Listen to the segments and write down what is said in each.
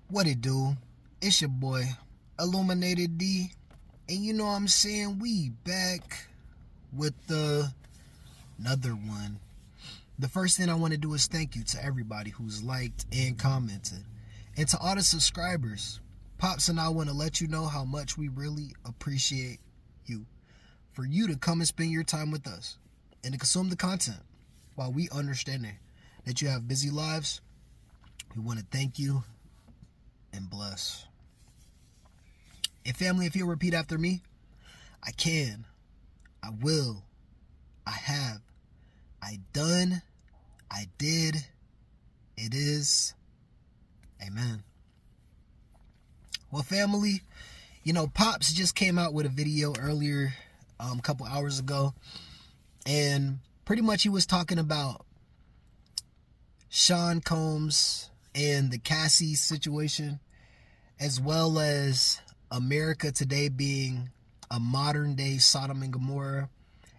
What it do? It's your boy, Illuminated D. And you know what I'm saying? We back with another one. The first thing I want to do is thank you to everybody who's liked and commented. And to all the subscribers. Pops and I want to let you know how much we really appreciate you. For you to come and spend your time with us. And to consume the content. While we understanding that you have busy lives. We want to thank you. And bless. And family, if you'll repeat after me, I can, I will, I have, I done, I did, it is, amen. Well, family, Pops just came out with a video earlier, a couple hours ago, and pretty much he was talking about Sean Combs and the Cassie situation, as well as America today being a modern day Sodom and Gomorrah,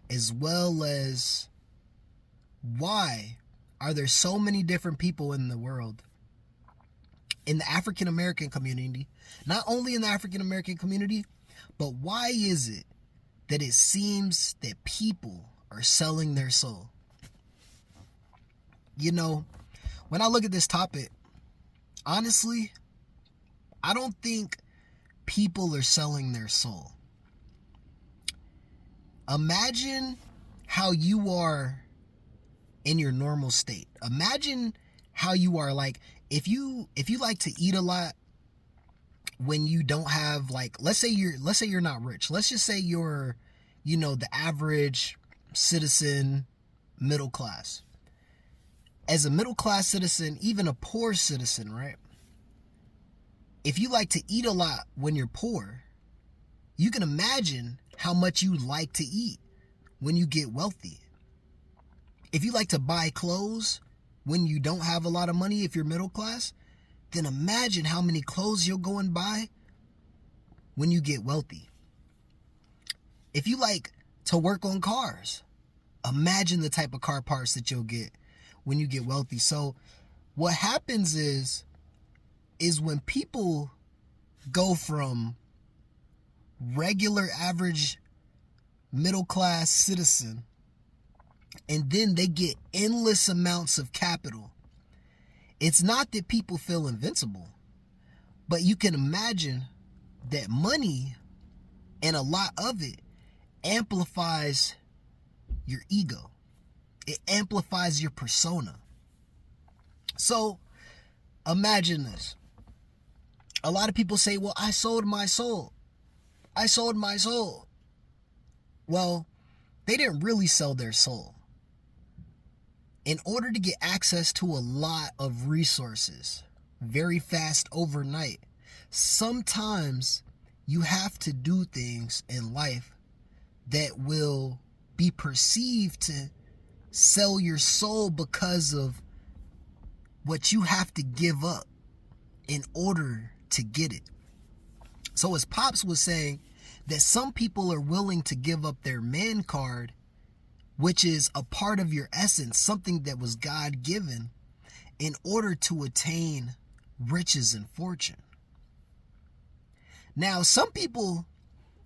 as well as why are there so many different people in the world, in the African American community, not only in the African American community, but why is it that it seems that people are selling their soul? When I look at this topic, honestly, I don't think people are selling their soul. Imagine how you are in your normal state. Imagine how you are, like, if you like to eat a lot when you don't have, like, let's say you're not rich. Let's just say you're, the average citizen, middle class. As a middle class citizen, even a poor citizen, right? If you like to eat a lot when you're poor, you can imagine how much you like to eat when you get wealthy. If you like to buy clothes when you don't have a lot of money, if you're middle class, then imagine how many clothes you'll go and buy when you get wealthy. If you like to work on cars, imagine the type of car parts that you'll get when you get wealthy. So what happens is when people go from regular average middle class citizen and then they get endless amounts of capital, it's not that people feel invincible, but you can imagine that money, and a lot of it, amplifies your ego. It amplifies your persona. So imagine this. A lot of people say, well, I sold my soul. I sold my soul. Well, they didn't really sell their soul. In order to get access to a lot of resources very fast overnight, sometimes you have to do things in life that will be perceived to sell your soul because of what you have to give up in order to get it. So as Pops was saying, that some people are willing to give up their man card, which is a part of your essence, something that was God given, in order to attain riches and fortune. Now, some people,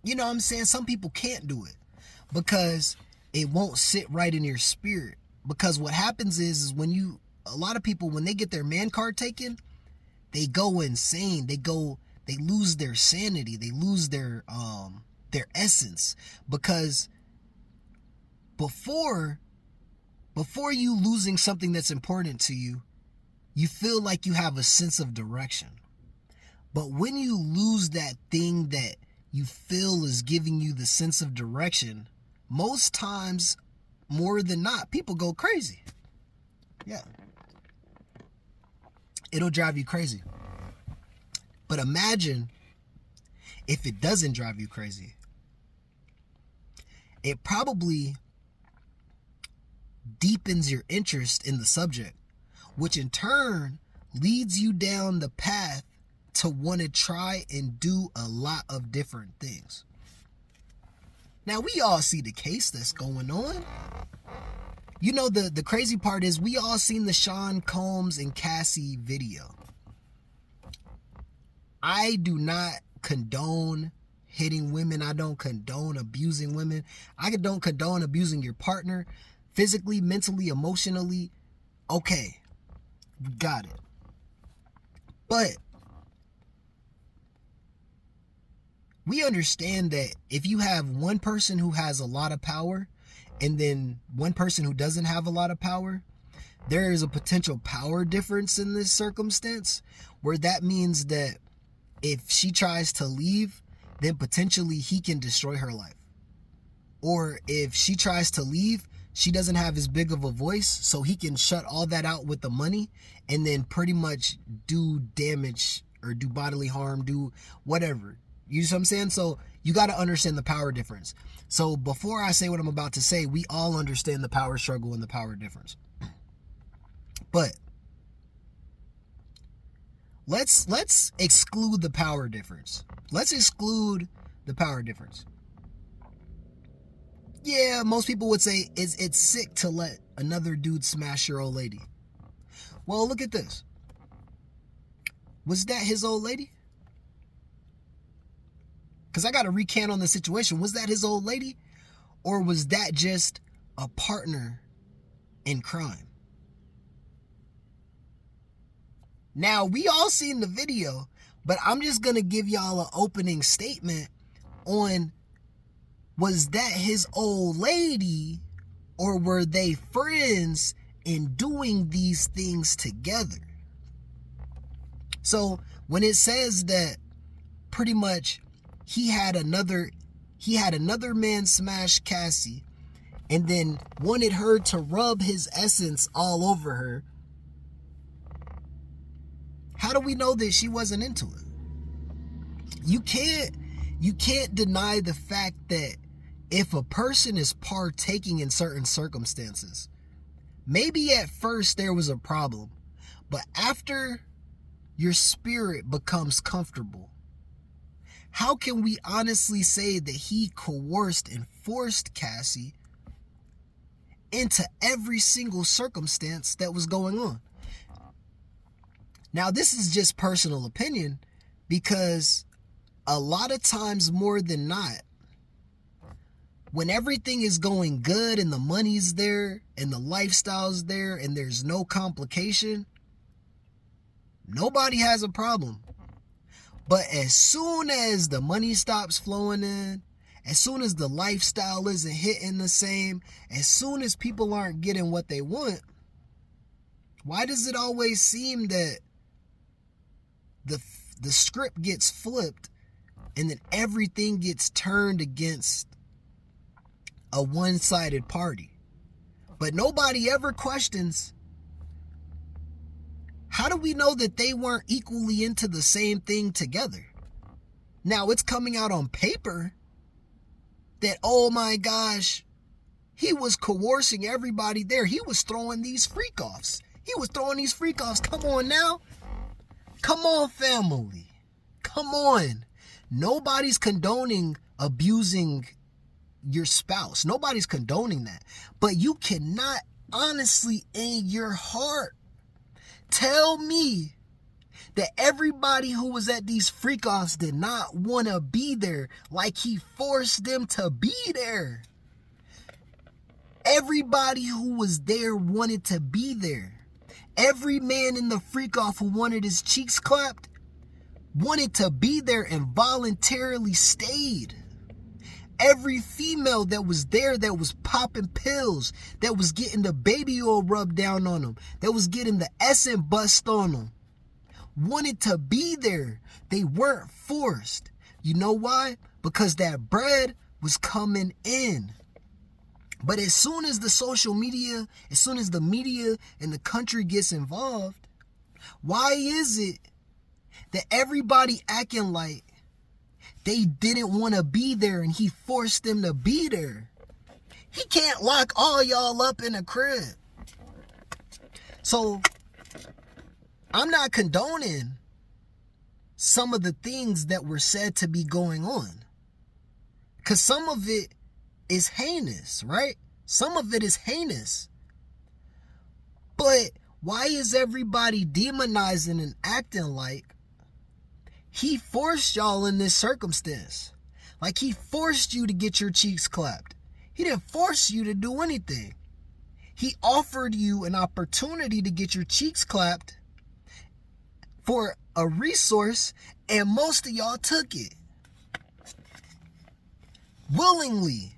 some people can't do it because it won't sit right in your spirit. Because what happens is a lot of people, when they get their man card taken, they go insane. They lose their sanity. They lose their essence. Because before you losing something that's important to you, you feel like you have a sense of direction. But when you lose that thing that you feel is giving you the sense of direction, most times, more than not, people go crazy. Yeah. It'll drive you crazy. But imagine if it doesn't drive you crazy. It probably deepens your interest in the subject, which in turn leads you down the path to want to try and do a lot of different things. Now, we all see the case that's going on. The crazy part is we all seen the Sean Combs and Cassie video. I do not condone hitting women. I don't condone abusing women. I don't condone abusing your partner physically, mentally, emotionally. Okay, we got it. But we understand that if you have one person who has a lot of power and then one person who doesn't have a lot of power, there is a potential power difference in this circumstance, where that means that if she tries to leave, then potentially he can destroy her life. Or if she tries to leave, she doesn't have as big of a voice, so he can shut all that out with the money and then pretty much do damage or do bodily harm, do whatever. You know what I'm saying? So you got to understand the power difference. So before I say what I'm about to say, we all understand the power struggle and the power difference. But let's exclude the power difference. Let's exclude the power difference. Yeah, most people would say it's sick to let another dude smash your old lady. Well, look at this. Was that his old lady? Because I got to recant on the situation. Was that his old lady? Or was that just a partner in crime? Now, we all seen the video, but I'm just going to give y'all an opening statement on, was that his old lady, or were they friends in doing these things together? So when it says that pretty much he had another man smash Cassie and then wanted her to rub his essence all over her, how do we know that she wasn't into it? You can't deny the fact that if a person is partaking in certain circumstances, maybe at first there was a problem, but after your spirit becomes comfortable, how can we honestly say that he coerced and forced Cassie into every single circumstance that was going on? Now, this is just personal opinion, because a lot of times, more than not, when everything is going good and the money's there and the lifestyle's there and there's no complication, nobody has a problem. But as soon as the money stops flowing in, as soon as the lifestyle isn't hitting the same, as soon as people aren't getting what they want, why does it always seem that the script gets flipped and then everything gets turned against a one-sided party? But nobody ever questions, how do we know that they weren't equally into the same thing together? Now, it's coming out on paper that, oh my gosh, he was coercing everybody there. He was throwing these freak-offs. Come on now. Come on, family. Come on. Nobody's condoning abusing your spouse. Nobody's condoning that. But you cannot honestly in your heart tell me that everybody who was at these freak-offs did not want to be there, like he forced them to be there. Everybody who was there wanted to be there. Every man in the freak-off who wanted his cheeks clapped wanted to be there and voluntarily stayed. Every female that was there, that was popping pills, that was getting the baby oil rubbed down on them, that was getting the essence bust on them, wanted to be there. They weren't forced. You know why? Because that bread was coming in. But as soon as the social media, as soon as the media and the country gets involved, why is it that everybody acting like they didn't want to be there and he forced them to be there? He can't lock all y'all up in a crib. So I'm not condoning some of the things that were said to be going on, because some of it is heinous, right? Some of it is heinous. But why is everybody demonizing and acting like he forced y'all in this circumstance. Like, he forced you to get your cheeks clapped. He didn't force you to do anything. He offered you an opportunity to get your cheeks clapped for a resource, and most of y'all took it willingly,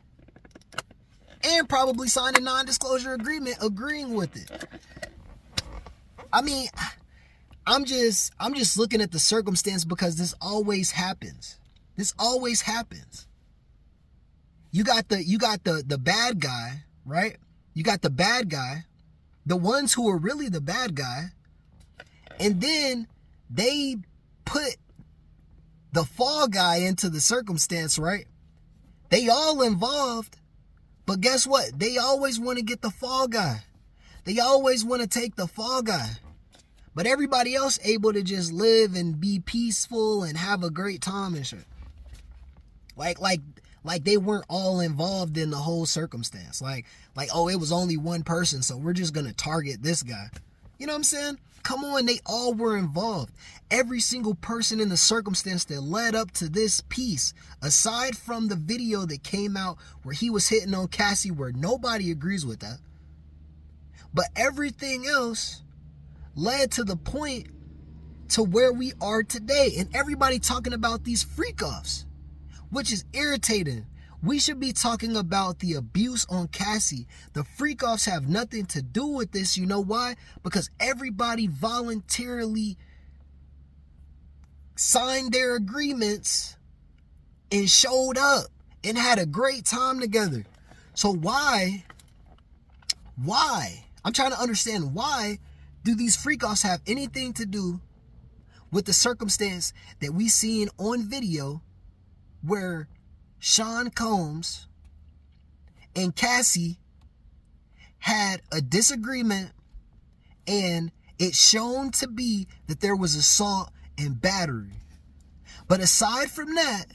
and probably signed a non-disclosure agreement agreeing with it. I mean, I'm just looking at the circumstance, because this always happens. This always happens. You got the bad guy, right? You got the bad guy, the ones who are really the bad guy, and then they put the fall guy into the circumstance, right? They all involved, but guess what? They always want to get the fall guy. They always want to take the fall guy. But everybody else able to just live and be peaceful and have a great time and shit. Like they weren't all involved in the whole circumstance. Like, oh, it was only one person, so we're just going to target this guy. You know what I'm saying? Come on, they all were involved. Every single person in the circumstance that led up to this piece, aside from the video that came out where he was hitting on Cassie, where nobody agrees with that. But everything else led to the point to where we are today. And everybody talking about these freak-offs, which is irritating. We should be talking about the abuse on Cassie. The freak-offs have nothing to do with this. You know why? Because everybody voluntarily signed their agreements and showed up and had a great time together. So why? I'm trying to understand, why do these freak-offs have anything to do with the circumstance that we seen on video where Sean Combs and Cassie had a disagreement, and it's shown to be that there was assault and battery. But aside from that,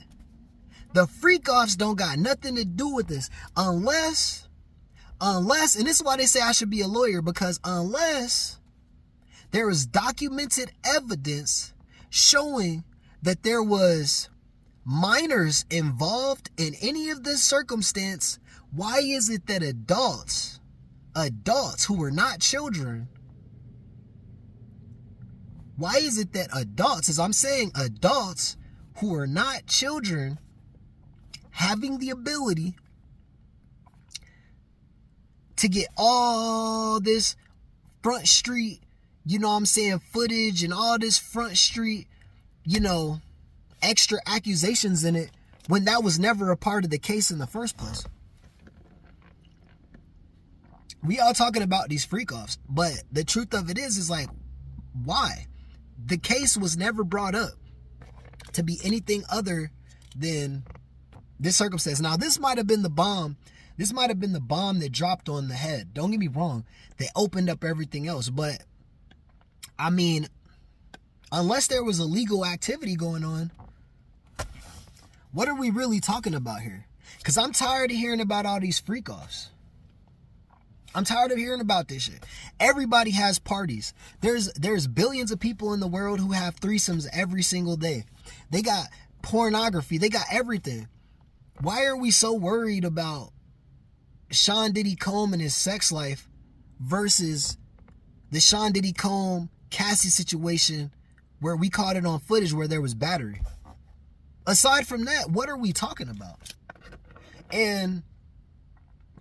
the freak-offs don't got nothing to do with this, unless, and this is why they say I should be a lawyer, because unless there is documented evidence showing that there was minors involved in any of this circumstance, why is it that adults who are not children, why is it that adults, as I'm saying, adults who are not children, having the ability to get all this front street, you know what I'm saying, footage and all this front street, you know, extra accusations in it, when that was never a part of the case in the first place? We all talking about these freak-offs, but the truth of it is like, why? The case was never brought up to be anything other than this circumstance. Now, this might have been the bomb. This might have been the bomb that dropped on the head. Don't get me wrong. They opened up everything else. But, I mean, unless there was illegal activity going on, what are we really talking about here? Because I'm tired of hearing about all these freak-offs. I'm tired of hearing about this shit. Everybody has parties. There's billions of people in the world who have threesomes every single day. They got pornography. They got everything. Why are we so worried about Sean Diddy Combs and his sex life versus the Sean Diddy Combs Cassie situation where we caught it on footage where there was battery? Aside from that, what are we talking about? And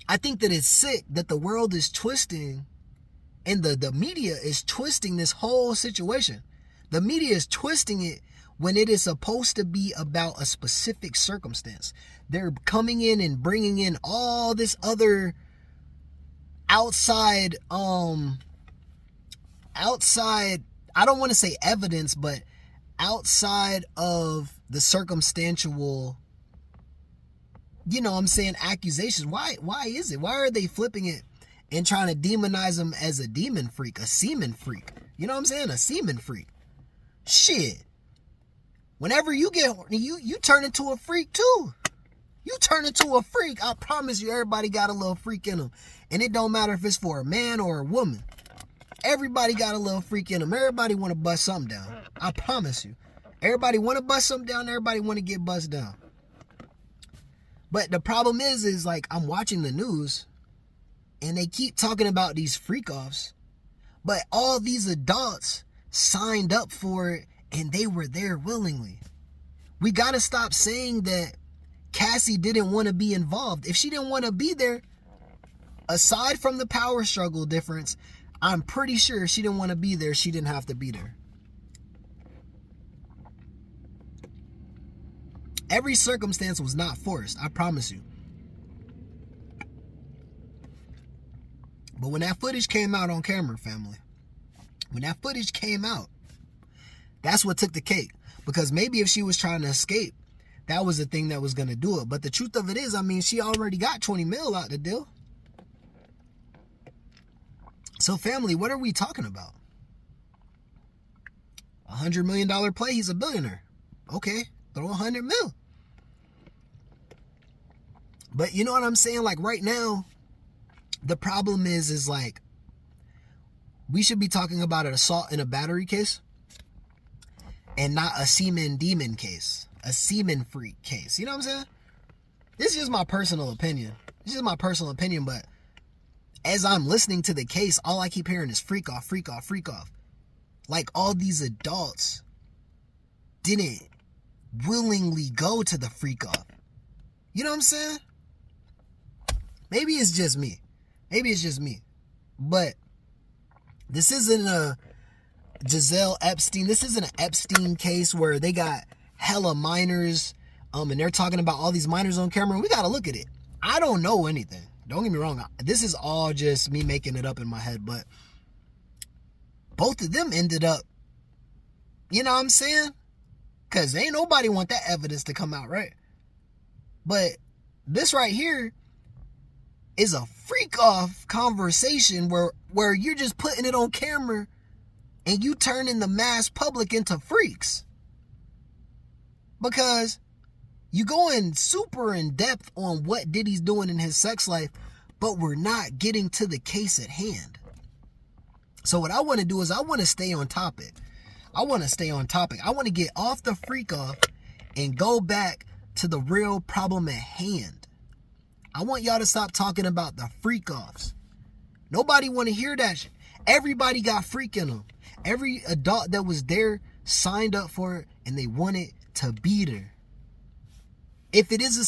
I think that it's sick that the world is twisting, and the media is twisting this whole situation. The media is twisting it when it is supposed to be about a specific circumstance. They're coming in and bringing in all this other outside, I don't want to say evidence, but outside of the circumstantial, you know what I'm saying, accusations. Why is it? Why are they flipping it and trying to demonize him as a demon freak, a semen freak? You know what I'm saying? A semen freak. Shit. Whenever you get horny, you turn into a freak too. You turn into a freak. I promise you, everybody got a little freak in them. And it don't matter if it's for a man or a woman. Everybody got a little freak in them. Everybody want to bust something down. I promise you. Everybody want to bust something down. Everybody want to get bust down. But the problem is like I'm watching the news and they keep talking about these freak offs, but all these adults signed up for it and they were there willingly. We got to stop saying that Cassie didn't want to be involved. If she didn't want to be there, aside from the power struggle difference, I'm pretty sure if she didn't want to be there, she didn't have to be there. Every circumstance was not forced, I promise you. But when that footage came out on camera, family, when that footage came out, that's what took the cake. Because maybe if she was trying to escape, that was the thing that was going to do it. But the truth of it is, I mean, she already got 20 mil out the deal. So family, what are we talking about? $100 million play, he's a billionaire. Okay, throw 100 mil. But you know what I'm saying? Like right now, the problem is like, we should be talking about an assault and a battery case and not a semen demon case, a semen freak case. You know what I'm saying? This is just my personal opinion. This is my personal opinion, but as I'm listening to the case, all I keep hearing is freak off, freak off, freak off. Like all these adults didn't willingly go to the freak off. You know what I'm saying? Maybe it's just me. Maybe it's just me. But this isn't a Giselle Epstein. This isn't an Epstein case where they got hella minors and they're talking about all these minors on camera. We got to look at it. I don't know anything. Don't get me wrong. This is all just me making it up in my head. But both of them ended up, you know what I'm saying? Because ain't nobody want that evidence to come out, right? But this right here is a freak off conversation where you're just putting it on camera and you turning the mass public into freaks. Because you going super in depth on what Diddy's doing in his sex life, but we're not getting to the case at hand. So what I want to do is I want to stay on topic. I want to get off the freak off and go back to the real problem at hand. I want y'all to stop talking about the freak offs. Nobody want to hear that shit. Everybody got freak in them. Every adult that was there signed up for it and they wanted to be there. If it is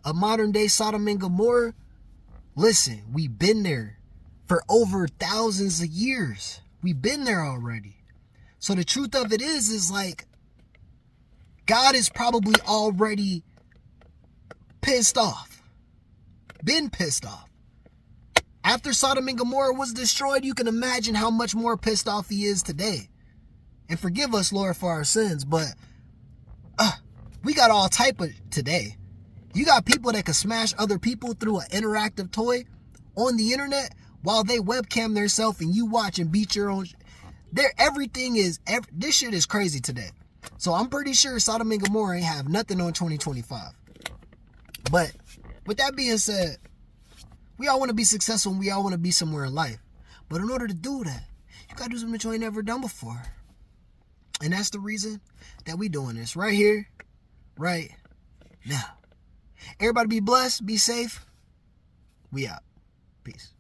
a modern day Sodom and Gomorrah, listen, we've been there for over thousands of years. We've been there already. So the truth of it is like, God is probably already pissed off. Been pissed off. After Sodom and Gomorrah was destroyed, you can imagine how much more pissed off he is today. And forgive us, Lord, for our sins, but we got all type of today. You got people that can smash other people through an interactive toy on the internet while they webcam themselves and you watch and beat your own. This shit is crazy today. So I'm pretty sure Sodom and Gomorrah ain't have nothing on 2025. But with that being said, we all want to be successful and we all want to be somewhere in life. But in order to do that, you got to do something that you ain't never done before. And that's the reason that we doing this right here, right now. Everybody be blessed, be safe. We out. Peace.